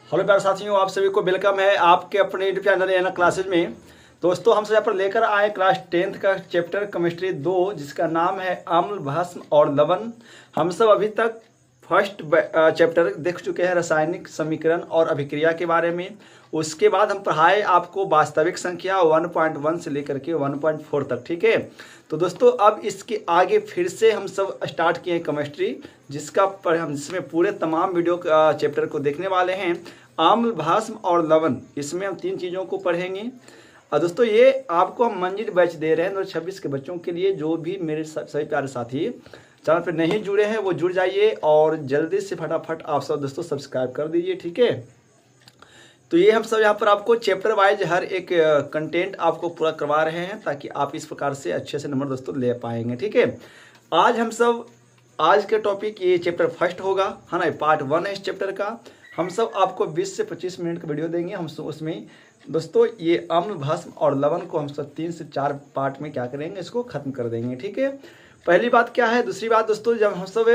Hello प्यारे साथियों, आप सभी को वेलकम है आपके अपने यूट्यूब चैनल एना क्लासेज में। दोस्तों हम सब यहाँ पर लेकर आए क्लास 10th का चैप्टर केमिस्ट्री 2, जिसका नाम है अम्ल, भस्म और लवण। हम सब अभी तक फर्स्ट चैप्टर देख चुके हैं, रासायनिक समीकरण और अभिक्रिया के बारे में। उसके बाद हम पढ़ाए आपको वास्तविक संख्या 1.1 से लेकर के 1.4 तक, ठीक है। तो दोस्तों अब इसके आगे फिर से हम सब स्टार्ट किए हैं केमिस्ट्री, जिसमें पूरे तमाम वीडियो चैप्टर को देखने वाले हैं। अम्ल, भस्म और लवण, इसमें हम 3 चीज़ों को पढ़ेंगे। और दोस्तों ये आपको हम मंजिल बैच दे रहे हैं 2026 के बच्चों के लिए। जो भी मेरे सभी प्यारे साथी चैनल पर नहीं जुड़े हैं वो जुड़ जाइए और जल्दी से फटाफट आप सब दोस्तों सब्सक्राइब कर दीजिए, ठीक है। तो ये हम सब यहाँ पर आपको चैप्टर वाइज हर एक कंटेंट आपको पूरा करवा रहे हैं, ताकि आप इस प्रकार से अच्छे से नंबर दोस्तों ले पाएंगे, ठीक है। आज के टॉपिक ये चैप्टर फर्स्ट होगा, है ना, पार्ट 1 है इस चैप्टर का। हम सब आपको 20 से 25 मिनट का वीडियो देंगे। हम सब उसमें दोस्तों ये अम्ल, भस्म और लवण को हम सब 3 से 4 पार्ट में क्या करेंगे, इसको खत्म कर देंगे, ठीक है। पहली बात क्या है। दूसरी बात दोस्तों, जब हम सब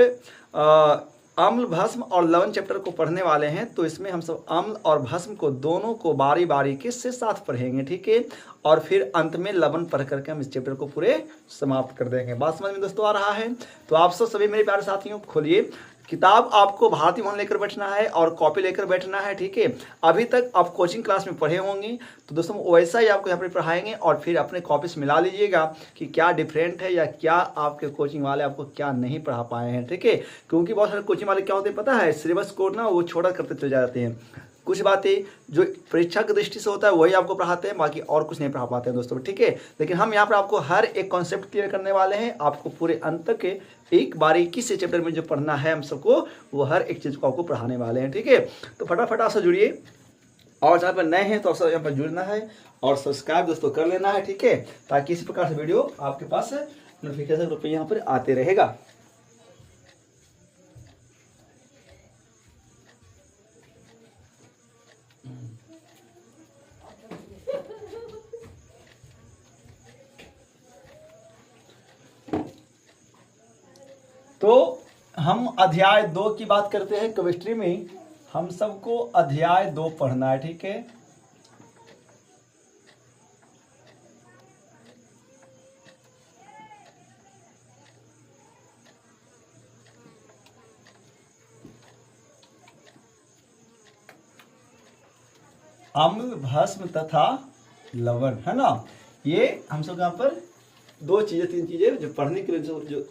अम्ल, भस्म और लवण चैप्टर को पढ़ने वाले हैं, तो इसमें हम सब अम्ल और भस्म को दोनों को बारी बारी के से साथ पढ़ेंगे, ठीक है। और फिर अंत में लवण पढ़ करके हम इस चैप्टर को पूरे समाप्त कर देंगे। बात समझ में दोस्तों आ रहा है। तो आप सब सभी मेरे प्यारे साथियों खोलिए किताब, आपको भारतीय वन लेकर बैठना है और कॉपी लेकर बैठना है, ठीक है। अभी तक आप कोचिंग क्लास में पढ़े होंगे, तो दोस्तों वैसा ही आपको यहाँ पर पढ़ाएंगे और फिर अपने कॉपी से मिला लीजिएगा कि क्या डिफरेंट है या क्या आपके कोचिंग वाले आपको क्या नहीं पढ़ा पाए हैं, ठीक है। क्योंकि बहुत सारे कोचिंग वाले क्या होते हैं पता है, सिलेबस को ना वो छोड़ा करते चले जाते हैं। कुछ बातें जो परीक्षा की दृष्टि से होता है वही आपको पढ़ाते हैं, बाकी और कुछ नहीं पढ़ा पाते हैं दोस्तों, ठीक है। लेकिन हम यहाँ पर आपको हर एक कॉन्सेप्ट क्लियर करने वाले हैं। आपको पूरे अंत तक एक बारीकी से चैप्टर में जो पढ़ना है हम सबको, वो हर एक चीज़ को आपको पढ़ाने वाले हैं, ठीक है। तो फटाफट आपसे जुड़िए, और जहाँ पर नए हैं तो आपसे यहाँ पर जुड़ना है और सब्सक्राइब दोस्तों कर लेना है, ठीक है, ताकि इसी प्रकार से वीडियो आपके पास नोटिफिकेशन रूप में यहाँ पर आते रहेगा। तो हम अध्याय 2 की बात करते हैं। केमिस्ट्री में हम सबको अध्याय 2 पढ़ना है, ठीक है। अम्ल, भस्म तथा लवण, है ना। ये हम सब यहाँ पर 2 चीजें 3 चीजें जो पढ़ने के लिए जो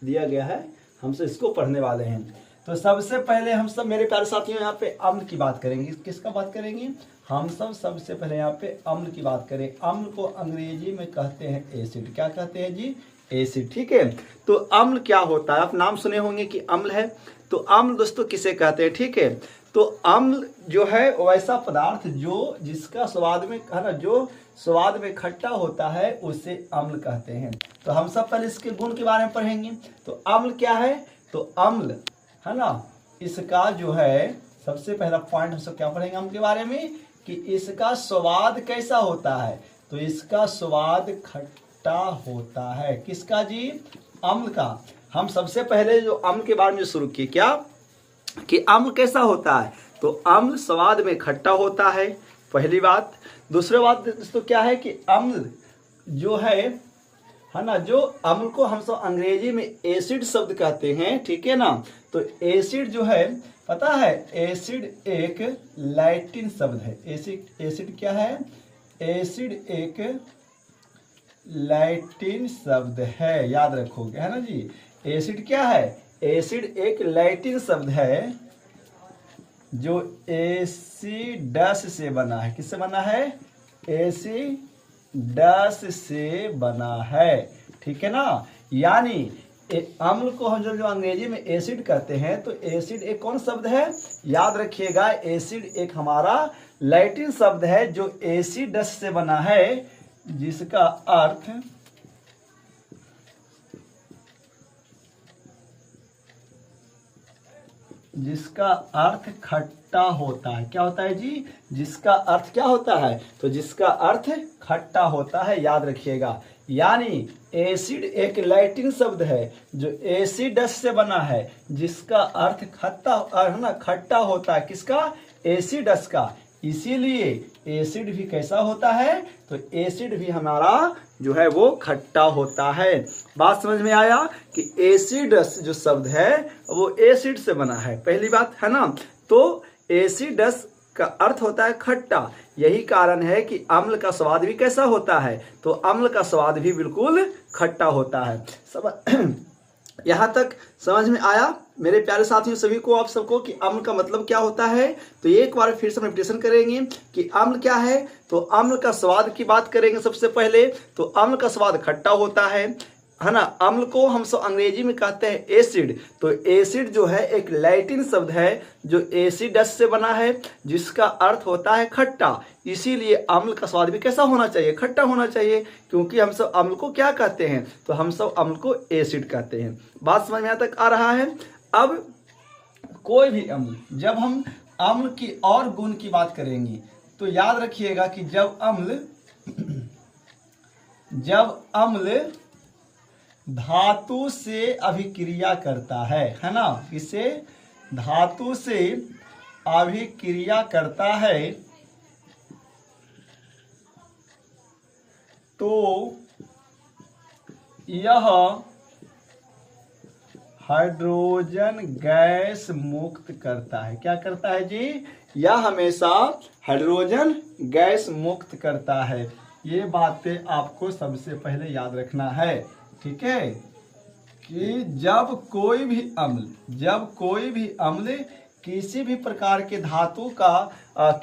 दिया गया है, हम सब इसको पढ़ने वाले हैं। तो सबसे पहले हम सब मेरे प्यारे साथियों यहाँ पे अम्ल की बात करेंगे। किसका बात करेंगे हम सब? सबसे पहले यहाँ पे अम्ल की बात करें। अम्ल को अंग्रेजी में कहते हैं एसिड। क्या कहते हैं जी? एसिड, ठीक है। तो अम्ल क्या होता है? आप नाम सुने होंगे कि अम्ल है। तो अम्ल दोस्तों किसे कहते हैं, ठीक है। तो अम्ल जो है वैसा पदार्थ जो जिसका स्वाद में, है ना, जो स्वाद में खट्टा होता है उसे अम्ल कहते हैं। तो हम सब पहले इसके गुण के बारे में पढ़ेंगे। तो अम्ल क्या है? तो अम्ल, है ना, इसका जो है सबसे पहला पॉइंट हम सब क्या पढ़ेंगे अम्ल के बारे में, कि इसका स्वाद कैसा होता है। तो इसका स्वाद खट्टा होता है। किसका जी? अम्ल का। हम सबसे पहले जो अम्ल के बारे में शुरू किए, क्या कि अम्ल कैसा होता है? तो अम्ल स्वाद में खट्टा होता है, पहली बात। दूसरी बात दोस्तों क्या है कि अम्ल जो है ना, जो अम्ल को हम सब अंग्रेजी में एसिड शब्द कहते हैं, ठीक है ना। तो एसिड जो है, पता है, एसिड एक लैटिन शब्द है। एसिड क्या है? एसिड एक लैटिन शब्द है, याद रखोगे, है ना जी। एसिड क्या है? एसिड एक लैटिन शब्द है जो एसिडस से बना है। किससे बना है? एसिडस से बना है, ठीक है ना। यानी अम्ल को हम जो अंग्रेजी में एसिड कहते हैं, तो एसिड एक कौन शब्द है? याद रखिएगा, एसिड एक हमारा लैटिन शब्द है जो एसिडस से बना है, जिसका अर्थ खट्टा होता है। क्या होता है जी? जिसका अर्थ क्या होता है? तो जिसका अर्थ खट्टा होता है, याद रखिएगा। यानी एसिड एक लैटिन शब्द है जो एसिडस से बना है, जिसका अर्थ खट्टा है ना, खट्टा होता है। किसका? एसिडस का। इसीलिए एसिड भी कैसा होता है? तो एसिड भी हमारा जो है वो खट्टा होता है। बात समझ में आया कि एसिडस जो शब्द है वो एसिड से बना है, पहली बात है ना। तो एसिडस का अर्थ होता है खट्टा। यही कारण है कि अम्ल का स्वाद भी कैसा होता है? तो अम्ल का स्वाद भी बिल्कुल खट्टा होता है। सब यहाँ तक समझ में आया मेरे प्यारे साथियों सभी को, आप सबको, कि अम्ल का मतलब क्या होता है? तो एक बार फिर से हम रिपीटेशन करेंगे कि अम्ल क्या है। तो अम्ल का स्वाद की बात करेंगे सबसे पहले। तो अम्ल का स्वाद खट्टा होता है ना। अम्ल को हम सब अंग्रेजी में कहते हैं एसिड। तो एसिड जो है एक लैटिन शब्द है जो एसिडस से बना है, जिसका अर्थ होता है खट्टा। इसीलिए अम्ल का स्वाद भी कैसा होना चाहिए? खट्टा होना चाहिए, क्योंकि हम सब अम्ल को क्या कहते हैं? तो हम सब अम्ल को एसिड कहते हैं। बात समझ में यहाँ तक आ रहा है। अब कोई भी अम्ल, जब हम अम्ल की और गुण की बात करेंगे तो याद रखिएगा कि जब अम्ल धातु से अभिक्रिया करता है ना, इसे धातु से अभिक्रिया करता है तो यह हाइड्रोजन गैस मुक्त करता है। क्या करता है जी? यह हमेशा हाइड्रोजन गैस मुक्त करता है। ये बातें आपको सबसे पहले याद रखना है, ठीक है, कि जब कोई भी अम्ल किसी भी प्रकार के धातु का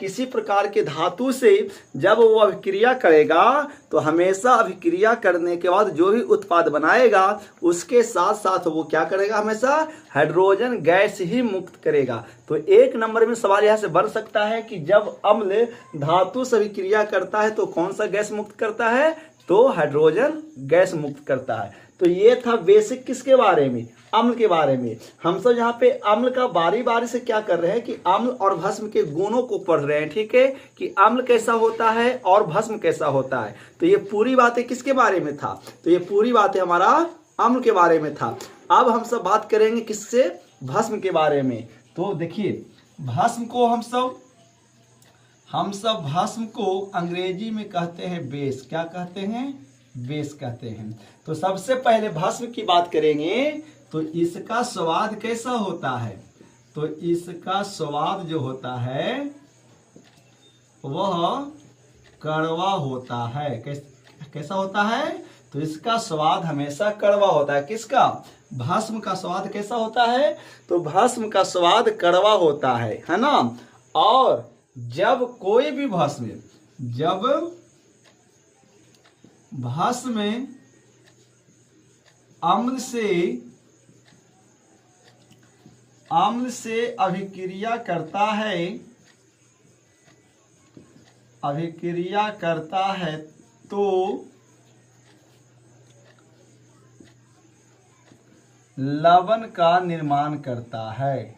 किसी प्रकार के धातु से जब वो अभिक्रिया करेगा तो हमेशा अभिक्रिया करने के बाद जो भी उत्पाद बनाएगा उसके साथ साथ वो क्या करेगा? हमेशा हाइड्रोजन गैस ही मुक्त करेगा। तो एक नंबर में सवाल यहाँ से बन सकता है कि जब अम्ल धातु से अभिक्रिया करता है तो कौन सा गैस मुक्त करता है? तो हाइड्रोजन गैस मुक्त करता है। तो ये था बेसिक किसके बारे में? अम्ल के बारे में। हम सब यहाँ पे अम्ल का बारी बारी से क्या कर रहे हैं कि अम्ल और भस्म के गुणों को पढ़ रहे हैं, ठीक है, कि अम्ल कैसा होता है और भस्म कैसा होता है। तो ये पूरी बातें किसके बारे में था? तो ये पूरी बातें हमारा अम्ल के बारे में था। अब हम सब बात करेंगे किससे? भस्म के बारे में। तो देखिए, भस्म को हम सब भस्म को अंग्रेजी में कहते हैं बेस। क्या कहते हैं? बेस कहते हैं। तो सबसे पहले भस्म की बात करेंगे तो इसका स्वाद कैसा होता है? तो इसका स्वाद जो होता है वह कड़वा होता है। कैसा होता है? तो इसका स्वाद हमेशा कड़वा होता है। किसका? भस्म का स्वाद कैसा होता है? तो भस्म का स्वाद कड़वा होता है ना। और जब कोई भी भस्म अम्ल से अभिक्रिया करता है तो लवण का निर्माण करता है।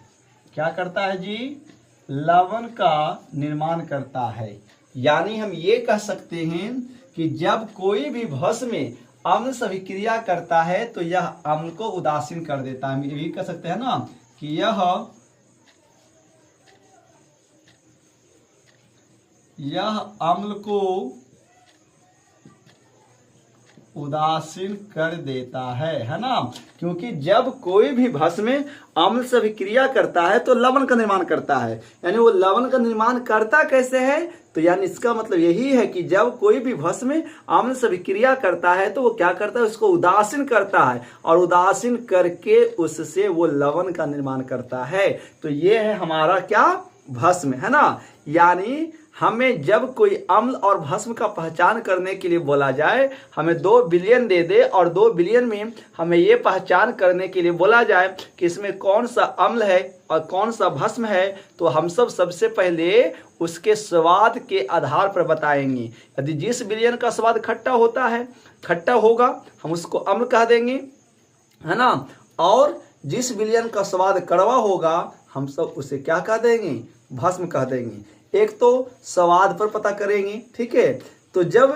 क्या करता है जी? लवण का निर्माण करता है। यानी हम ये कह सकते हैं कि जब कोई भी भस्म अम्ल से अभिक्रिया करता है तो यह अम्ल को उदासीन कर देता है। हम ये भी कह सकते हैं ना कि यह अम्ल को उदासीन कर देता है ना। क्योंकि जब कोई भी भस्म अम्ल से अभिक्रिया करता है तो लवण का निर्माण करता है। यानी वो लवण का निर्माण करता कैसे है? तो यानी इसका मतलब यही है कि जब कोई भी भस्म अम्ल से अभिक्रिया करता है तो वो क्या करता है? उसको उदासीन करता है, और उदासीन करके उससे वो लवण का निर्माण करता है। तो ये है हमारा क्या? भस्म, है ना। यानी हमें जब कोई अम्ल और भस्म का पहचान करने के लिए बोला जाए, हमें 2 बिलियन दे दे और 2 बिलियन में हमें ये पहचान करने के लिए बोला जाए कि इसमें कौन सा अम्ल है और कौन सा भस्म है, तो हम सब सबसे पहले उसके स्वाद के आधार पर बताएंगे। यदि जिस बिलियन का स्वाद खट्टा होगा हम उसको अम्ल कह देंगे, है ना। और जिस बिलियन का स्वाद कड़वा होगा हम सब उसे क्या कह देंगे? भस्म कह देंगे। एक तो स्वाद पर पता करेंगे, ठीक है। तो जब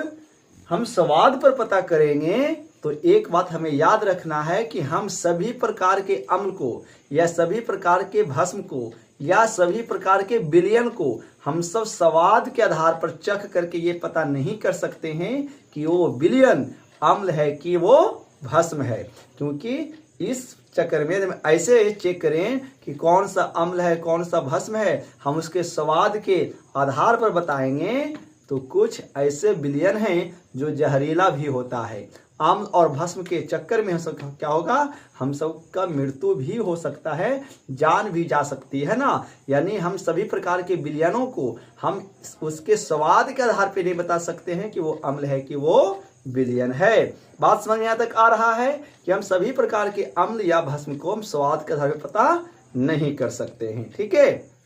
हम स्वाद पर पता करेंगे तो एक बात हमें याद रखना है कि हम सभी प्रकार के अम्ल को या सभी प्रकार के भस्म को या सभी प्रकार के विलयन को हम सब स्वाद के आधार पर चख करके ये पता नहीं कर सकते हैं कि वो विलयन अम्ल है कि वो भस्म है। क्योंकि इस चक्कर में हम ऐसे चेक करें कि कौन सा अम्ल है कौन सा भस्म है, हम उसके स्वाद के आधार पर बताएंगे। तो कुछ ऐसे विलयन हैं जो जहरीला भी होता है। अम्ल और भस्म के चक्कर में हम सब क्या होगा, हम सब का मृत्यु भी हो सकता है, जान भी जा सकती है ना। यानी हम सभी प्रकार के विलयनों को हम उसके स्वाद के आधार पर नहीं बता सकते हैं कि वो अम्ल है कि वो विलयन है। बात समझ में यहाँ तक आ रहा है कि हम सभी प्रकार के अम्ल या भस्म को हम स्वाद के आधार पर पता नहीं कर सकते हैं। ठीक है,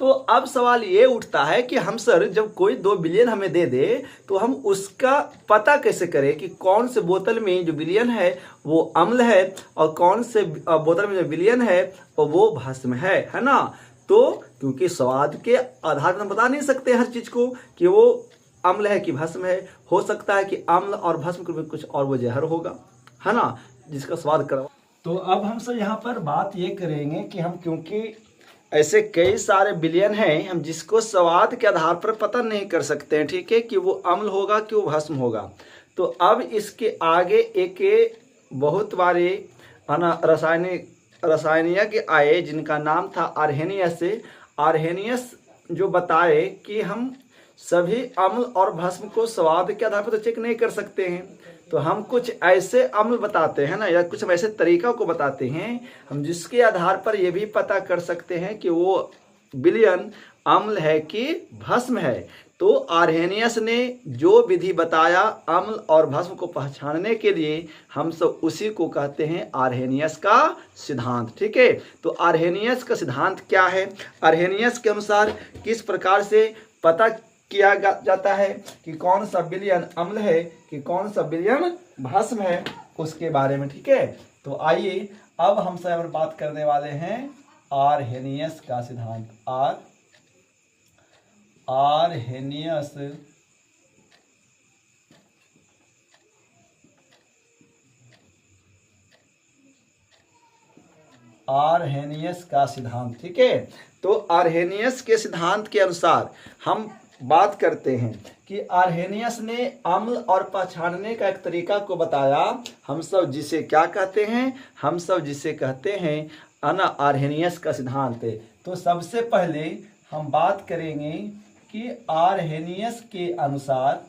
तो अब सवाल ये उठता है कि हम सर जब कोई दो विलयन हमें दे दे तो हम उसका पता कैसे करें कि कौन से बोतल में जो विलयन है वो अम्ल है और कौन से बोतल में जो विलयन है वो भस्म है ना। तो क्योंकि स्वाद के आधार पर हम बता नहीं सकते हर चीज को कि वो अम्ल है कि भस्म है। हो सकता है कि अम्ल और भस्म के कुछ और वो जहर होगा, है ना, जिसका स्वाद करवा। तो अब हम सब यहाँ पर बात ये करेंगे कि हम क्योंकि ऐसे कई सारे विलयन हैं हम जिसको स्वाद के आधार पर पता नहीं कर सकते हैं, ठीक है, कि वो अम्ल होगा कि वो भस्म होगा। तो अब इसके आगे एक बहुत बारे रसायनिक आए जिनका नाम था आर्हेनियस। आर्हेनियस जो बताए कि हम सभी अम्ल और भस्म को स्वाद के आधार पर तो चेक नहीं कर सकते हैं, तो हम कुछ ऐसे अम्ल बताते हैं ना, या कुछ हम ऐसे तरीका को बताते हैं हम जिसके आधार पर यह भी पता कर सकते हैं कि वो विलयन अम्ल है कि भस्म है। तो आर्हेनियस ने जो विधि बताया अम्ल और भस्म को पहचानने के लिए, हम सब उसी को कहते हैं आर्हेनियस का सिद्धांत। ठीक है, तो आर्हेनियस का सिद्धांत क्या है, आर्हेनियस के अनुसार किस प्रकार से पता किया जाता है कि कौन सा विलयन अम्ल है कि कौन सा विलयन भस्म है, उसके बारे में। ठीक है, तो आइए अब हम सब बात करने वाले हैं आर्हेनियस का सिद्धांत। आर्हेनियस का सिद्धांत। ठीक है, तो आर्हेनियस के सिद्धांत के अनुसार हम बात करते हैं कि आर्हेनियस ने अम्ल और पहचानने का एक तरीका को बताया, हम सब जिसे क्या कहते हैं, हम सब जिसे कहते हैं आर्हेनियस का सिद्धांत। तो सबसे पहले हम बात करेंगे कि आर्हेनियस के अनुसार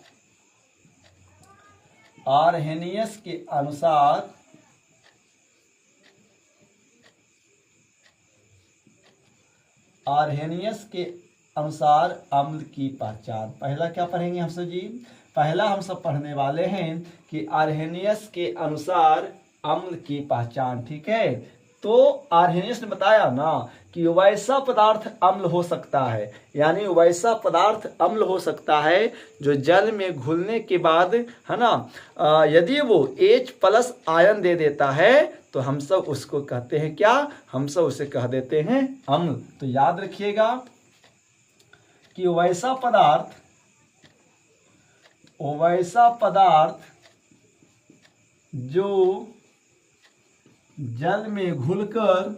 अम्ल की पहचान। पहला क्या पढ़ेंगे हम सब जी, पहला हम सब पढ़ने वाले हैं कि आर्हेनियस के अनुसार अम्ल की पहचान। ठीक है, तो आर्हेनियस ने बताया ना कि वैसा पदार्थ अम्ल हो सकता है, यानी वैसा पदार्थ अम्ल हो सकता है जो जल में घुलने के बाद, है ना, यदि वो H+ आयन दे देता है तो हम सब उसको कहते हैं क्या, हम सब उसे कह देते हैं अम्ल। तो याद रखिएगा कि वैसा पदार्थ जो जल में घुलकर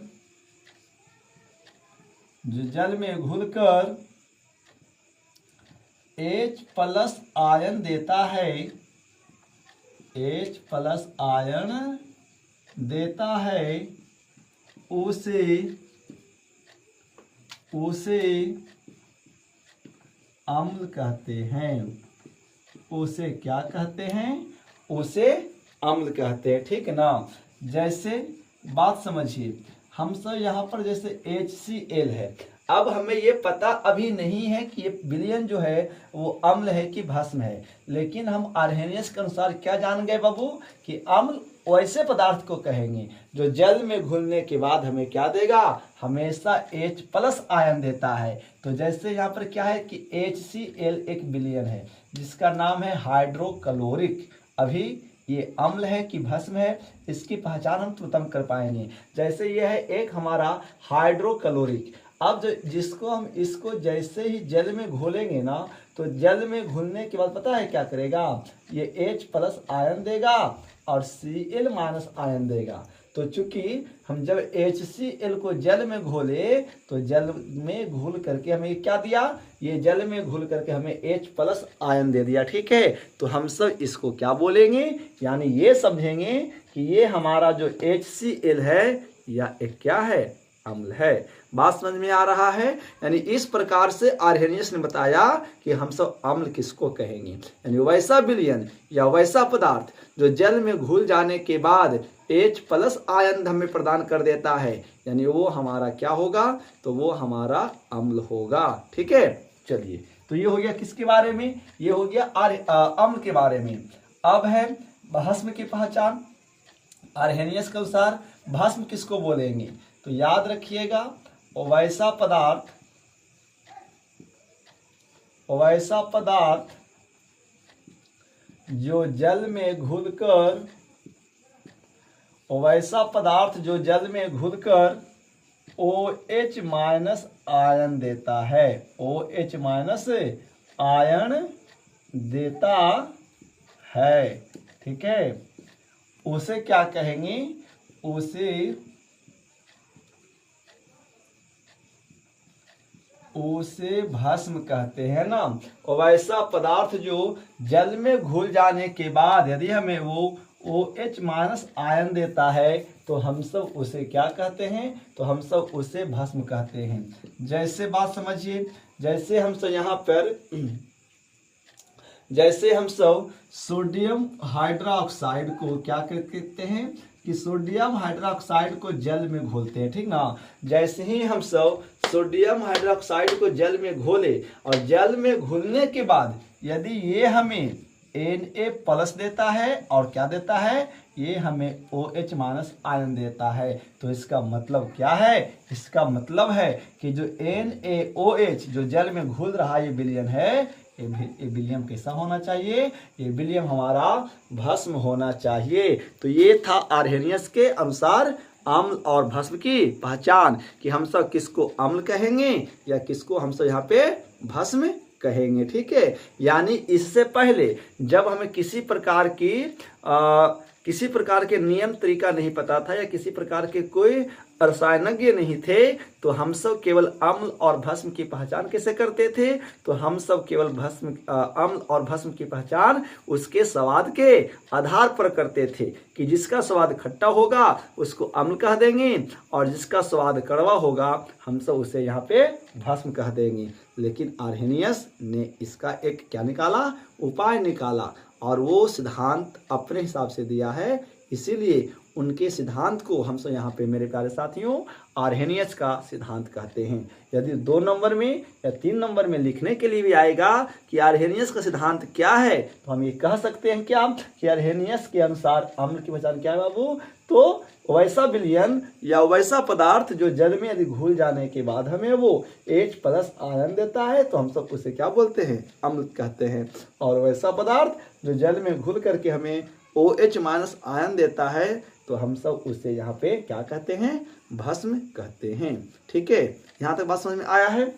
H+ आयन देता है, उसे अम्ल कहते हैं। उसे क्या कहते हैं, उसे अम्ल कहते हैं। ठीक है ना, जैसे बात समझिए, हम सब यहाँ पर जैसे HCl है, अब हमें ये पता अभी नहीं है कि ये विलयन जो है वो अम्ल है कि भस्म है, लेकिन हम आर्हेनियस के अनुसार क्या जान गए बाबू कि अम्ल वैसे पदार्थ को कहेंगे जो जल में घुलने के बाद हमें क्या देगा, हमेशा H+ आयन देता है। तो जैसे यहाँ पर क्या है कि HCl एक विलयन है जिसका नाम है हाइड्रोक्लोरिक। अभी ये अम्ल है कि भस्म है, इसकी पहचान हम तुरंत कर पाएंगे। जैसे यह है एक हमारा हाइड्रोक्लोरिक। अब जो जिसको हम इसको जैसे ही जल में घोलेंगे ना, तो जल में घुलने के बाद पता है क्या करेगा, ये H+ आयन देगा और Cl- आयन देगा। तो चूंकि हम जब HCl को जल में घोले तो जल में घुल करके हमें क्या दिया, ये जल में घुल करके हमें H+ आयन दे दिया। ठीक है, तो हम सब इसको क्या बोलेंगे, यानी ये समझेंगे कि ये हमारा जो HCl है या एक क्या है, अम्ल है। बात समझ में आ रहा है। यानी इस प्रकार से आर्हेनियस ने बताया कि हम सब अम्ल किसको कहेंगे, यानी वैसा विलयन या वैसा पदार्थ जो जल में घुल जाने के बाद H+ आयन हमें प्रदान कर देता है, यानी वो हमारा क्या होगा, तो वो हमारा अम्ल होगा। ठीक है, चलिए, तो ये हो गया किसके बारे में, ये हो गया अम्ल के बारे में। अब है भस्म की पहचान। आर्हेनियस के अनुसार भस्म किसको बोलेंगे, तो याद रखिएगा, वैसा पदार्थ जो जल में घुलकर, वैसा पदार्थ जो जल में घुलकर OH- आयन देता है, OH- आयन देता है। ठीक है, उसे क्या कहेंगे, उसे भस्म कहते हैं ना। और वैसा पदार्थ जो जल में घुल जाने के बाद यदि हमें वो OH- आयन देता है तो हम सब उसे क्या कहते हैं, तो हम सब उसे भस्म कहते हैं। जैसे बात समझिए, जैसे हम सब यहाँ पर सोडियम हाइड्रोक्साइड को क्या कहते हैं, कि सोडियम हाइड्रोक्साइड को जल में घोलते हैं। ठीक ना, जैसे ही हम सब सोडियम हाइड्रोक्साइड को जल में घोले और जल में घुलने के बाद यदि ये हमें Na+ देता है और क्या देता है, ये हमें OH- आयन देता है, तो इसका मतलब क्या है, इसका मतलब है कि जो NaOH जो जल में घुल रहा ये विलयन है, ये विलियम कैसा होना चाहिए, ये विलियम हमारा भस्म होना चाहिए। तो ये था आर्हेनियस के अनुसार अम्ल और भस्म की पहचान, कि हम सब किसको अम्ल कहेंगे या किसको हम सब यहाँ पे भस्म कहेंगे। ठीक है, यानी इससे पहले जब हमें किसी प्रकार के नियम तरीका नहीं पता था या किसी प्रकार के कोई रसायनज्ञ नहीं थे, तो हम सब केवल अम्ल और भस्म की पहचान कैसे करते थे, तो हम सब केवल अम्ल और भस्म की पहचान उसके स्वाद के आधार पर करते थे, कि जिसका स्वाद खट्टा होगा उसको अम्ल कह देंगे और जिसका स्वाद कड़वा होगा हम सब उसे यहाँ पे भस्म कह देंगे। लेकिन आर्हेनियस ने इसका एक क्या निकाला, उपाय निकाला, और वो सिद्धांत अपने हिसाब से दिया है, इसीलिए उनके सिद्धांत को हम सब यहाँ पे मेरे प्यारे साथियों आर्हेनियस का सिद्धांत कहते हैं। यदि 2 नंबर में या 3 नंबर में लिखने के लिए भी आएगा कि आर्हेनियस का सिद्धांत क्या है, तो हम ये कह सकते हैं क्या, कि आर्हेनियस के अनुसार अम्ल की पहचान क्या है बाबू, तो वैसा विलयन या वैसा पदार्थ जो जल में यदि घुल जाने के बाद हमें वो H+ आयन देता है, तो हम सब उसे क्या बोलते हैं, अम्ल कहते हैं। और वैसा पदार्थ जो जल में घुल करके हमें OH- आयन देता है, तो हम सब उसे यहाँ पे क्या कहते हैं, भस्म कहते हैं। ठीक है, यहाँ तक बात समझ में आया है।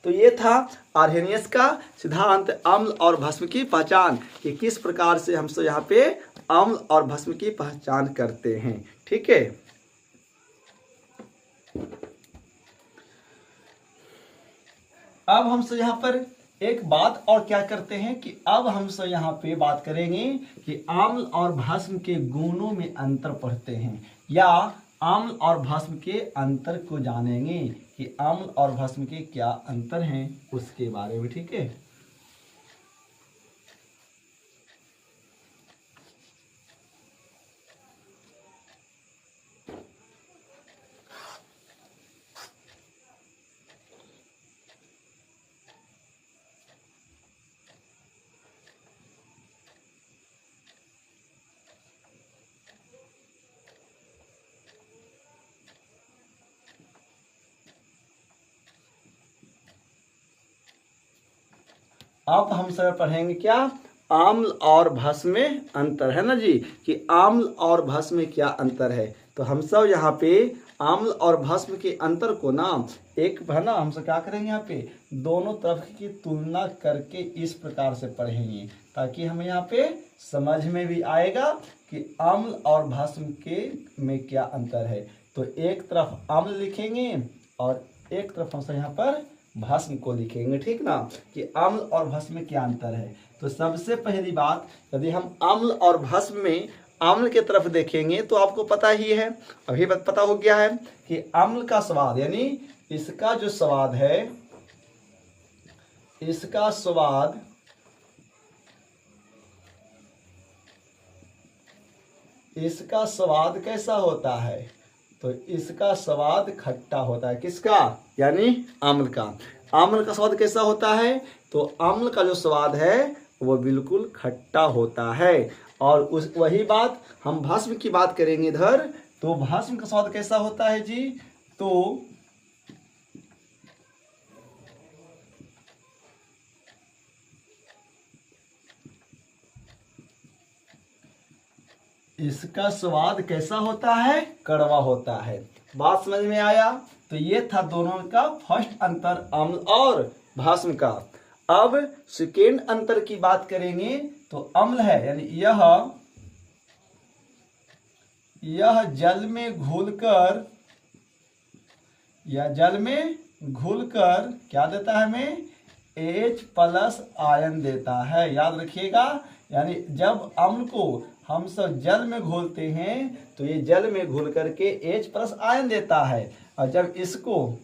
तो ये था आर्हेनियस का सिद्धांत अम्ल और भस्म की पहचान, कि किस प्रकार से हम सब यहाँ पे अम्ल और भस्म की पहचान करते हैं। ठीक है, अब हम सब यहाँ पर एक बात और क्या करते हैं, कि अब हम सब यहाँ पे बात करेंगे कि अम्ल और भस्म के गुणों में अंतर पढ़ते हैं, या अम्ल और भस्म के अंतर को जानेंगे कि अम्ल और भस्म के क्या अंतर हैं उसके बारे में। ठीक है, अब हम सब पढ़ेंगे क्या, आम्ल और भस्म में अंतर, है ना जी, कि आम्ल और भस्म में क्या अंतर है। तो हम सब यहाँ पे अम्ल और भस्म के अंतर को ना एक है ना, हमसे क्या करेंगे यहाँ पे दोनों तरफ की तुलना करके इस प्रकार से पढ़ेंगे, ताकि हमें यहाँ पे समझ में भी आएगा कि अम्ल और भस्म के में क्या अंतर है। तो एक तरफ अम्ल लिखेंगे और एक तरफ हम यहाँ पर भस्म को लिखेंगे, ठीक ना, कि अम्ल और भस्म में क्या अंतर है। तो सबसे पहली बात, यदि हम अम्ल और भस्म में अम्ल के तरफ देखेंगे तो आपको पता ही है, अभी पता हो गया है कि अम्ल का स्वाद यानी इसका जो स्वाद है, इसका स्वाद कैसा होता है, तो इसका स्वाद खट्टा होता है। किसका? यानी अम्ल का। अम्ल का स्वाद कैसा होता है? तो अम्ल का जो स्वाद है वो बिल्कुल खट्टा होता है। और उस वही बात हम भस्म की बात करेंगे इधर, तो भस्म का स्वाद कैसा होता है जी? तो इसका स्वाद कैसा होता है? कड़वा होता है। बात समझ में आया? तो ये था दोनों का फर्स्ट अंतर अम्ल और भस्म का। अब सेकेंड अंतर की बात करेंगे तो अम्ल है यानी यह जल में घुलकर क्या देता है हमें? H+ आयन देता है। याद रखिएगा, यानी जब अम्ल को हम सब जल में घोलते हैं तो ये जल में घुल करके H+ आयन देता है, और जब इसको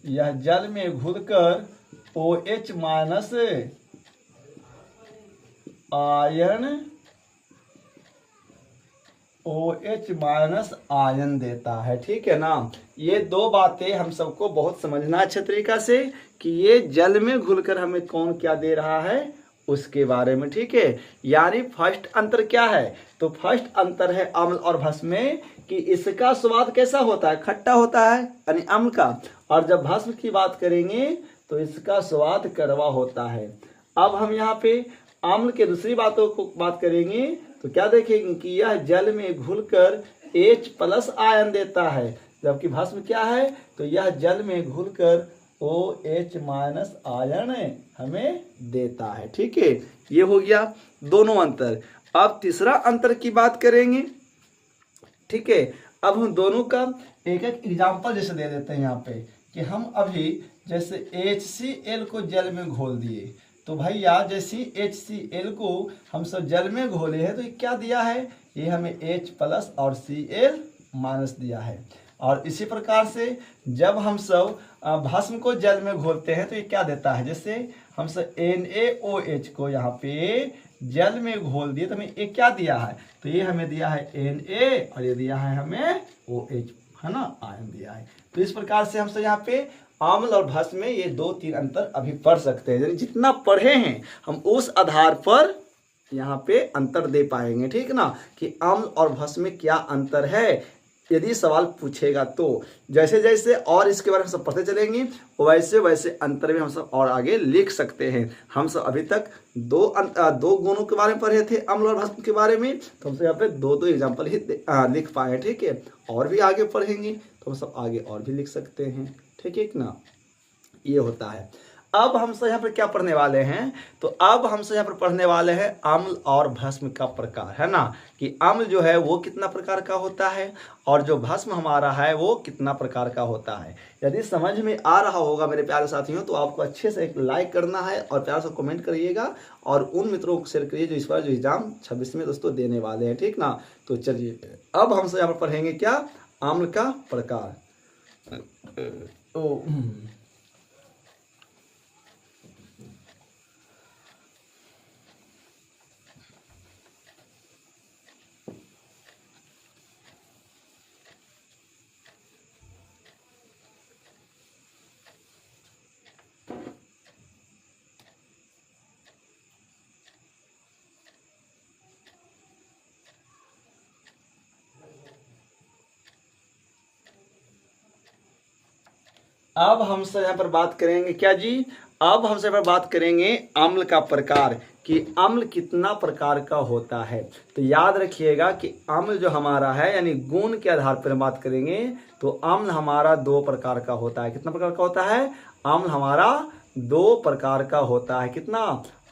यह जल में घुलकर OH- आयन देता है, ठीक है ना। ये दो बातें हम सबको बहुत समझना अच्छे तरीका से कि ये जल में घुलकर हमें कौन क्या दे रहा है उसके बारे में, ठीक है। यानी फर्स्ट अंतर क्या है? तो फर्स्ट अंतर है अम्ल और भस्म में कि इसका स्वाद कैसा होता है? खट्टा होता है यानी अम्ल का, और जब भस्म की बात करेंगे तो इसका स्वाद कड़वा होता है। अब हम यहाँ पे अम्ल के दूसरी बातों को बात करेंगे तो क्या देखेंगे कि यह जल में घुलकर H+ आयन देता है, जबकि भस्म क्या है? तो यह जल में घुलकर OH- आयन हमें देता है, ठीक है। ये हो गया दोनों अंतर। अब तीसरा अंतर की बात करेंगे, ठीक है। अब हम दोनों का एक एक एग्जाम्पल जैसे दे देते हैं यहाँ पे कि हम अभी जैसे HCl को जल में घोल दिए, तो भैया जैसे HCl को हम सब जल में घोले हैं तो ये क्या दिया है? ये हमें H+ और Cl- दिया है। और इसी प्रकार से जब हम सब भस्म को जल में घोलते हैं तो ये क्या देता है? जैसे हम सब NaOH को यहाँ पे जल में घोल दिए तो हमें ये क्या दिया है? तो ये हमें दिया है Na और ये दिया है हमें OH, है ना, आयन दिया है। तो इस प्रकार से हम सब यहाँ पे अम्ल और भस्म में ये 2-3 अंतर अभी पढ़ सकते हैं। यानी जितना पढ़े हैं हम उस आधार पर यहाँ पे अंतर दे पाएंगे, ठीक ना, कि अम्ल और भस्म में क्या अंतर है यदि सवाल पूछेगा तो। जैसे जैसे और इसके बारे में सब पढ़ते चलेंगे वैसे वैसे अंतर में हम सब और आगे लिख सकते हैं। हम सब अभी तक दो गुणों के बारे में पढ़े थे अम्ल और भस्म के बारे में, तो हम सब यहाँ पे दो एग्जाम्पल ही लिख पाए, ठीक है। और भी आगे पढ़ेंगे तो हम सब आगे और भी लिख सकते हैं, ठीक है ना। ये होता है। अब हम सब यहाँ पर क्या पढ़ने वाले हैं? तो अब हम सब यहाँ पर पढ़ने वाले हैं अम्ल और भस्म का प्रकार, है ना, कि अम्ल जो है वो कितना प्रकार का होता है और जो भस्म हमारा है वो कितना प्रकार का होता है। यदि समझ में आ रहा होगा मेरे प्यारे साथियों तो आपको अच्छे से एक लाइक करना है और प्यार से कमेंट करिएगा और उन मित्रों को शेयर करिए जो इस बार जो एग्जाम 26 में दोस्तों देने वाले हैं, ठीक ना। तो चलिए अब हम सब यहाँ पर पढ़ेंगे क्या? अम्ल का प्रकार। अब हम सब यहाँ पर बात करेंगे क्या जी? अब हम सब बात करेंगे अम्ल का प्रकार कि अम्ल कितना प्रकार का होता है। तो याद रखिएगा कि अम्ल जो हमारा है यानी गुण के आधार पर बात करेंगे तो अम्ल हमारा 2 प्रकार का होता है। कितना प्रकार का होता है? अम्ल हमारा 2 प्रकार का होता है। कितना?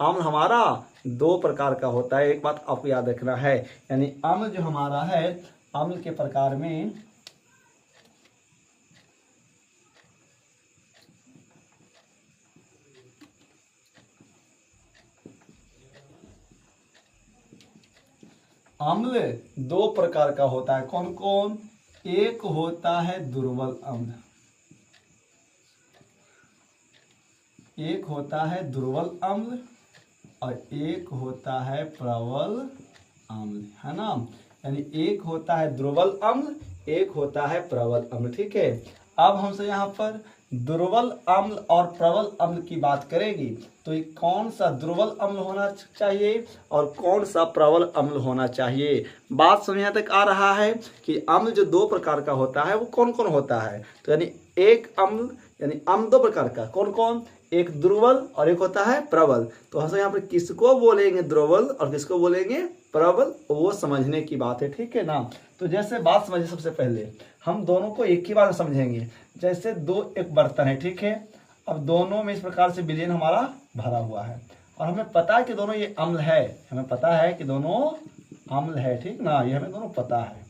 अम्ल हमारा 2 प्रकार का होता है। एक बात आपको याद रखना है, यानी अम्ल जो हमारा है, अम्ल के प्रकार में अम्ल 2 प्रकार का होता है। कौन कौन? एक होता है दुर्बल अम्ल, एक होता है दुर्बल अम्ल और एक होता है प्रबल अम्ल, है ना। यानी एक होता है दुर्बल अम्ल, एक होता है प्रबल अम्ल। ठीक है। अब हमसे यहाँ पर दुर्बल अम्ल और प्रबल अम्ल की बात करेंगे तो ये कौन सा दुर्बल अम्ल होना चाहिए और कौन सा प्रबल अम्ल होना चाहिए। बात समझ यहाँ तक आ रहा है कि अम्ल जो 2 प्रकार का होता है वो कौन कौन होता है। तो यानी एक अम्ल, यानी अम्ल 2 प्रकार का, कौन कौन? एक दुर्बल और एक होता है प्रबल। तो हम यहाँ पर किसको बोलेंगे दुर्बल और किसको बोलेंगे प्रबल, वो समझने की बात है। ठीक है ना। तो जैसे बात समझिए, सबसे पहले हम दोनों को एक ही बार समझेंगे। जैसे एक बर्तन है, ठीक है। अब दोनों में इस प्रकार से विलयन हमारा भरा हुआ है और हमें पता है कि दोनों ये अम्ल है, हमें पता है कि दोनों अम्ल है। ठीक ना, ये हमें दोनों पता है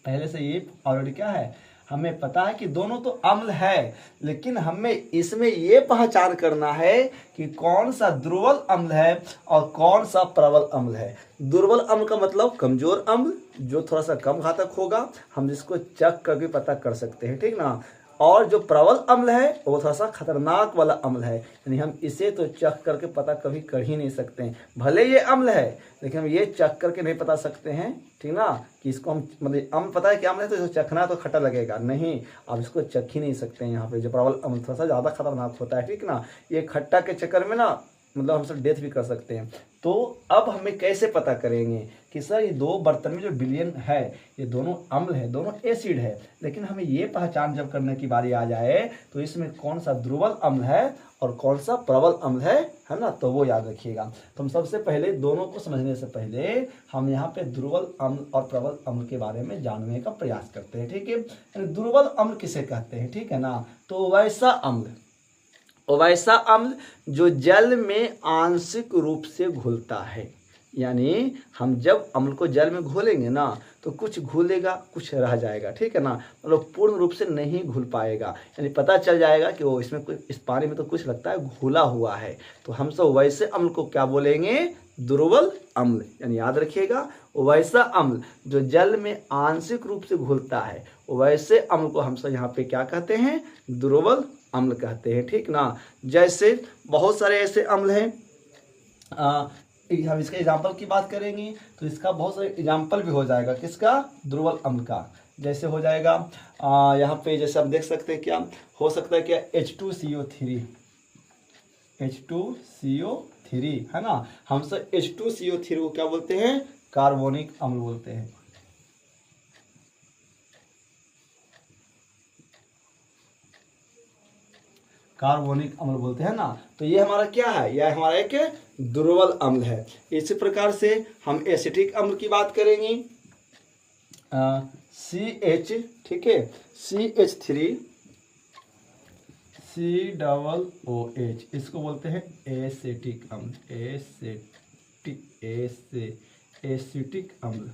पहले से, ये ऑलरेडी क्या है, हमें पता है कि दोनों तो अम्ल है। लेकिन हमें इसमें ये पहचान करना है कि कौन सा दुर्बल अम्ल है और कौन सा प्रबल अम्ल है। दुर्बल अम्ल का मतलब कमजोर अम्ल, जो थोड़ा सा कम घातक होगा, हम जिसको चख करके पता कर सकते हैं। ठीक ना। और जो प्रबल अम्ल है वो थोड़ा सा खतरनाक वाला अम्ल है, यानी हम इसे तो चख करके पता कभी कर ही नहीं सकते हैं। भले ये अम्ल है लेकिन हम ये चख करके नहीं बता सकते हैं। ठीक ना, कि इसको हम मतलब अम्ल पता है कि अम्ल है तो इसको चखना तो खट्टा लगेगा, नहीं, आप इसको चख ही नहीं सकते हैं। यहाँ पे जो प्रबल अम्ल थोड़ा सा ज़्यादा खतरनाक होता है। ठीक ना, ये खट्टा के चक्कर में ना मतलब हम सब डेथ भी कर सकते हैं। तो अब हमें कैसे पता करेंगे कि सर ये 2 बर्तन में जो विलयन है ये दोनों अम्ल है, दोनों एसिड है, लेकिन हमें ये पहचान जब करने की बारी आ जाए तो इसमें कौन सा दुर्बल अम्ल है और कौन सा प्रबल अम्ल है ना, तो वो याद रखिएगा। तो हम सबसे पहले दोनों को समझने से पहले हम यहाँ पे दुर्बल अम्ल और प्रबल अम्ल के बारे में जानने का प्रयास करते हैं। ठीक है। दुर्बल अम्ल किसे कहते हैं? ठीक है ना। तो वैसा अम्ल जो जल में आंशिक रूप से घुलता है, यानी हम जब अम्ल को जल में घोलेंगे ना तो कुछ घुलेगा कुछ रह जाएगा। ठीक है ना, मतलब पूर्ण रूप से नहीं घुल पाएगा, यानी पता चल जाएगा कि वो इसमें कुछ, इस पानी में तो कुछ लगता है घुला हुआ है। तो हम सब वैसे अम्ल को क्या बोलेंगे? दुर्बल अम्ल। यानी याद रखिएगा, वैसा अम्ल जो जल में आंशिक रूप से घुलता है वैसे अम्ल को हम सब यहाँ पे क्या कहते हैं? दुर्बल अम्ल कहते हैं। ठीक ना। जैसे बहुत सारे ऐसे अम्ल हैं, हम इसके एग्जाम्पल की बात करेंगे तो इसका बहुत सारे एग्जाम्पल भी हो जाएगा। किसका? दुर्बल अम्ल का। जैसे हो जाएगा यहाँ पे, जैसे आप देख सकते हैं, क्या हो सकता है, क्या H2CO3, H2CO3 है ना। हम सब H2CO3 को क्या बोलते हैं? कार्बोनिक अम्ल बोलते हैं। कार्बोनिक अम्ल बोलते हैं ना। तो ये हमारा क्या है? यह हमारा एक दुर्बल अम्ल है। इसी प्रकार से हम एसिटिक अम्ल की बात करेंगे, CH, ठीक है, CH3 COOH, इसको बोलते हैं एसिटिक अम्ल, एसिटिक अम्ल,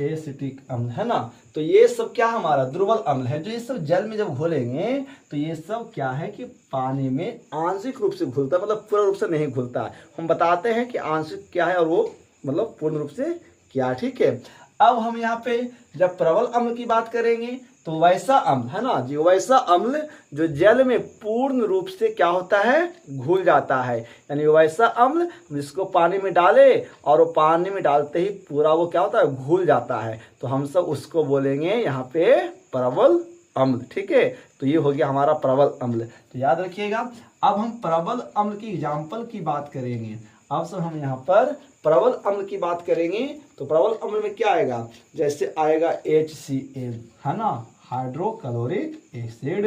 एसिटिक अम्ल है ना। तो ये सब क्या हमारा दुर्बल अम्ल है, जो ये सब जल में जब घोलेंगे तो ये सब क्या है कि पानी में आंशिक रूप से घुलता है, मतलब पूर्ण रूप से नहीं घुलता है। हम बताते हैं कि आंशिक क्या है और वो मतलब पूर्ण रूप से क्या। ठीक है। अब हम यहाँ पे जब प्रबल अम्ल की बात करेंगे तो वैसा अम्ल है ना जी, वैसा अम्ल जो जल में पूर्ण रूप से क्या होता है? घुल जाता है। यानी वैसा अम्ल जिसको पानी में डाले और वो पानी में डालते ही पूरा वो क्या होता है? घुल जाता है। तो हम सब उसको बोलेंगे यहाँ पे प्रबल अम्ल। ठीक है। तो ये हो गया हमारा प्रबल अम्ल। तो याद रखिएगा। अब हम प्रबल अम्ल की एग्जाम्पल की बात करेंगे। अब सब हम यहाँ पर प्रबल अम्ल की बात करेंगे तो प्रबल अम्ल में क्या आएगा? जैसे आएगा HCl, है ना, हाइड्रोक्लोरिक एसिड,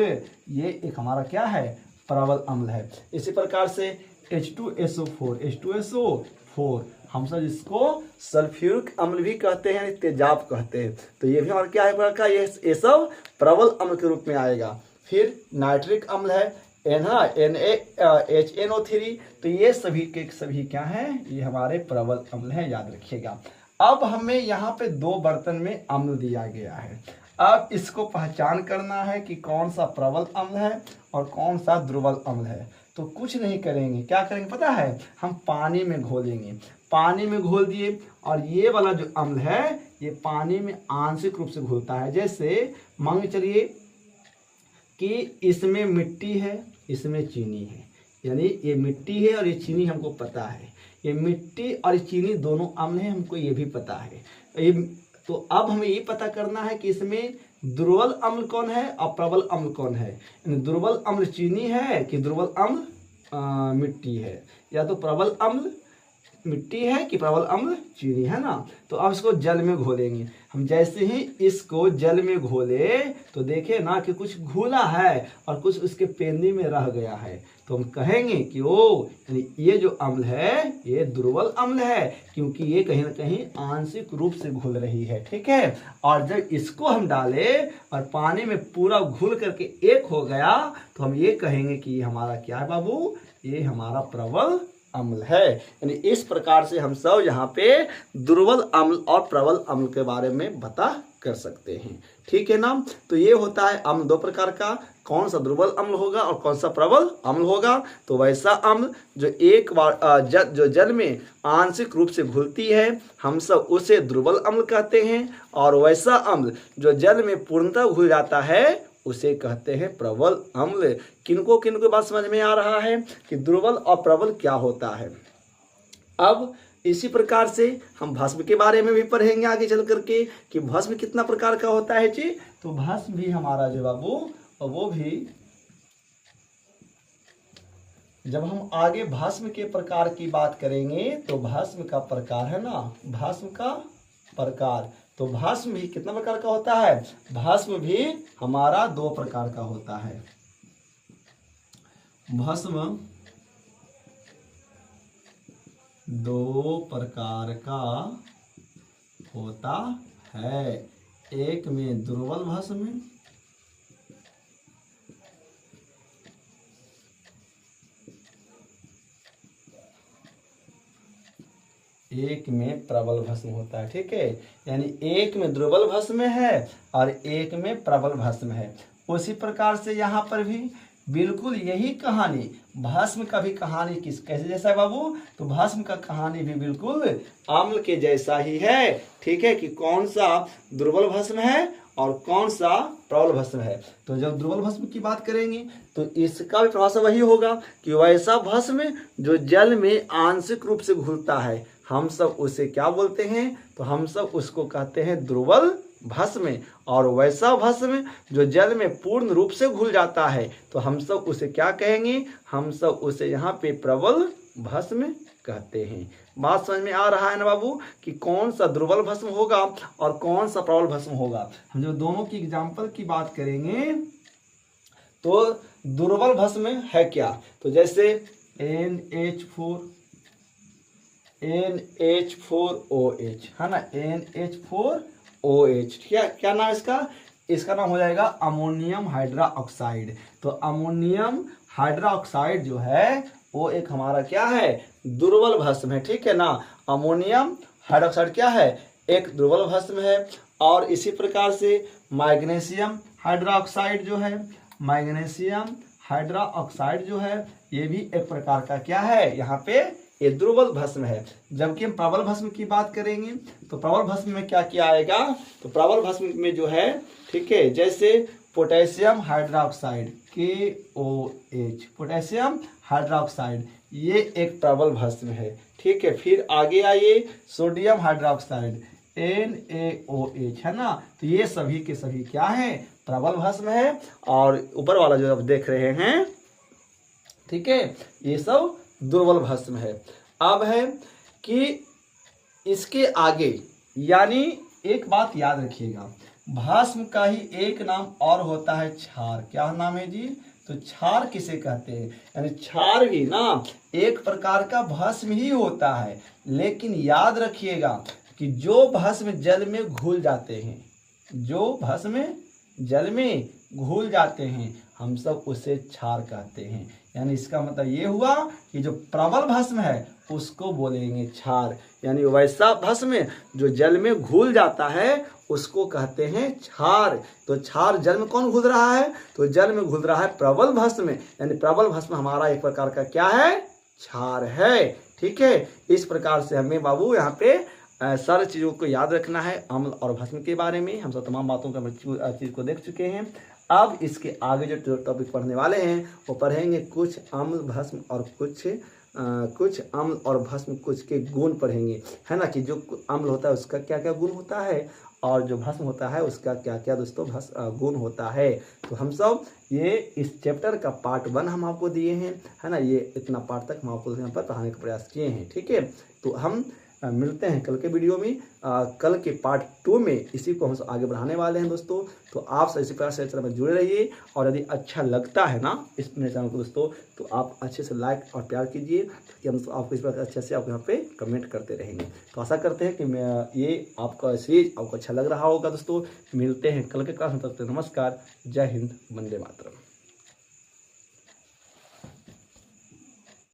ये एक हमारा क्या है, प्रबल अम्ल है। इसी प्रकार से H2SO4 हम सब इसको सल्फ्यूरिक अम्ल भी कहते हैं, तेजाब कहते हैं। तो ये भी हमारा क्या है का, ये सब प्रबल अम्ल के रूप में आएगा। फिर नाइट्रिक अम्ल है NaHNO3, तो ये सभी के सभी क्या हैं, ये हमारे प्रबल अम्ल हैं, याद रखिएगा। अब हमें यहाँ पे दो बर्तन में अम्ल दिया गया है। अब इसको पहचान करना है कि कौन सा प्रबल अम्ल है और कौन सा दुर्बल अम्ल है। तो कुछ नहीं करेंगे, क्या करेंगे पता है, हम पानी में घोलेंगे। पानी में घोल दिए और ये वाला जो अम्ल है ये पानी में आंशिक रूप से घुलता है। जैसे मान के चलिए कि इसमें मिट्टी है, इसमें चीनी है, यानी ये मिट्टी है और ये चीनी हमको पता है, ये मिट्टी और ये चीनी दोनों अम्ल हैं, हमको ये भी पता है। तो अब हमें ये पता करना है कि इसमें दुर्बल अम्ल कौन है और प्रबल अम्ल कौन है। दुर्बल अम्ल चीनी है कि दुर्बल अम्ल मिट्टी है, या तो प्रबल अम्ल मिट्टी है कि प्रबल अम्ल चीनी है ना। तो अब इसको जल में घोलेंगे हम। जैसे ही इसको जल में घोले तो देखे ना कि कुछ घुला है और कुछ उसके पेंदी में रह गया है, तो हम कहेंगे कि ओ ये जो अम्ल है ये दुर्बल अम्ल है, क्योंकि ये कहीं ना कहीं आंशिक रूप से घुल रही है, ठीक है। और जब इसको हम डाले और पानी में पूरा घुल करके एक हो गया तो हम ये कहेंगे कि ये हमारा क्या है बाबू, ये हमारा प्रबल अम्ल है। यानी इस प्रकार से हम सब यहाँ पे दुर्बल अम्ल और प्रबल अम्ल के बारे में बता कर सकते हैं, ठीक है ना। तो ये होता है अम्ल दो प्रकार का, कौन सा दुर्बल अम्ल होगा और कौन सा प्रबल अम्ल होगा। तो वैसा अम्ल जो एक बार जो जल में आंशिक रूप से घुलती है हम सब उसे दुर्बल अम्ल कहते हैं, और वैसा अम्ल जो जल में पूर्णतः घुल जाता है उसे कहते हैं प्रबल अम्ल। किनको बात समझ में आ रहा है कि दुर्बल और प्रबल क्या होता है। अब इसी प्रकार से हम भस्म के बारे में भी पढ़ेंगे आगे चल करके कि भस्म कितना प्रकार का होता है जी। तो भस्म भी हमारा जो बाबू वो भी, जब हम आगे भस्म के प्रकार की बात करेंगे तो भस्म का प्रकार है ना, भस्म का प्रकार, तो भस्म भी कितना प्रकार का होता है, भस्म भी हमारा दो प्रकार का होता है। भस्म दो प्रकार का होता है, एक में दुर्बल भस्म, एक में प्रबल भस्म होता है, ठीक है। यानी एक में दुर्बल भस्म है और एक में प्रबल भस्म है। उसी प्रकार से यहाँ पर भी बिल्कुल यही कहानी, भस्म का भी कहानी कैसे जैसा है बाबू, तो भस्म का कहानी भी बिल्कुल अम्ल के जैसा ही है, ठीक है, कि कौन सा दुर्बल भस्म है और कौन सा प्रबल भस्म है। तो जब दुर्बल भस्म की बात करेंगे तो इसका भी प्रभाव वही होगा कि वैसा भस्म जो जल में आंशिक रूप से घुलता है हम सब उसे क्या बोलते हैं, तो हम सब उसको कहते हैं दुर्बल भस्म, और वैसा भस्म जो जल में पूर्ण रूप से घुल जाता है तो हम सब उसे क्या कहेंगे, हम सब उसे यहाँ पे प्रबल भस्म कहते हैं। बात समझ में आ रहा है ना बाबू कि कौन सा दुर्बल भस्म होगा और कौन सा प्रबल भस्म होगा। हम जो दोनों की एग्जाम्पल की बात करेंगे तो दुर्बल भस्म है क्या, तो जैसे NH4OH है ना, NH4OH, क्या नाम इसका नाम हो जाएगा अमोनियम हाइड्रोक्साइड। तो अमोनियम हाइड्रोक्साइड जो है वो एक हमारा क्या है, दुर्बल भस्म है, ठीक है ना। अमोनियम हाइड्रोक्साइड क्या है, एक दुर्बल भस्म है। और इसी प्रकार से मैग्नीशियम हाइड्रोक्साइड जो है, मैग्नीशियम हाइड्रोक्साइड जो है ये भी एक प्रकार का क्या है, यहाँ पे ये दुर्बल भस्म है। जबकि हम प्रबल भस्म की बात करेंगे तो प्रबल भस्म में क्या क्या आएगा, तो प्रबल भस्म में जो है, ठीक है, जैसे potassium hydroxide KOH, potassium hydroxide ये एक प्रबल भस्म है, ठीक है। फिर आगे आइए सोडियम हाइड्रोक्साइड NaOH है ना, तो ये सभी के सभी क्या है, प्रबल भस्म है। और ऊपर वाला जो आप देख रहे हैं, ठीक है, ये सब दुर्बल भस्म है। अब है कि इसके आगे, यानी एक बात याद रखिएगा, भस्म का ही एक नाम और होता है क्षार। क्या नाम है जी? तो क्षार किसे कहते हैं? यानी क्षार भी ना एक प्रकार का भस्म ही होता है, लेकिन याद रखिएगा कि जो भस्म जल में घुल जाते हैं, जो भस्म जल में घुल जाते हैं, हम सब उसे क्षार कहते हैं। यानी इसका मतलब ये हुआ कि जो प्रबल भस्म है उसको बोलेंगे क्षार। यानी वैसा भस्म जो जल में घुल जाता है उसको कहते हैं क्षार। तो क्षार जल में कौन घुल रहा है? तो जल में घुल रहा है प्रबल भस्म। यानी प्रबल भस्म हमारा एक प्रकार का क्या है? क्षार है। ठीक है, इस प्रकार से हमें बाबू यहाँ पे सारी चीज़ों को याद रखना है। अम्ल और भस्म के बारे में हम सब तमाम बातों का चीज़ को देख चुके हैं। अब इसके आगे जो टॉपिक पढ़ने वाले हैं वो पढ़ेंगे कुछ अम्ल भस्म और कुछ अम्ल और भस्म कुछ के गुण पढ़ेंगे, है ना, कि जो अम्ल होता है उसका क्या क्या गुण होता है और जो भस्म होता है उसका क्या क्या दोस्तों गुण होता है। तो हम सब ये इस चैप्टर का पार्ट 1 हम आपको दिए हैं, है ना, ये इतना पार्ट तक हम आपको यहाँ पर पढ़ाने का प्रयास किए हैं। ठीक है, तो हम मिलते हैं कल के वीडियो में। कल के पार्ट 2 में इसी को हम आगे बढ़ाने वाले हैं दोस्तों। तो आप इसी प्रकार से चैनल में जुड़े रहिए, और यदि अच्छा लगता है ना इस मेरे चैनल को दोस्तों, तो आप अच्छे से लाइक और प्यार कीजिए कि हम आपको इस प्रकार अच्छे से आप यहाँ पे कमेंट करते रहेंगे। तो आशा करते हैं कि मैं ये आपका सीरीज आपको अच्छा लग रहा होगा दोस्तों। मिलते हैं कल के क्लास में, तब तक नमस्कार, जय हिंद, वंदे मातरम।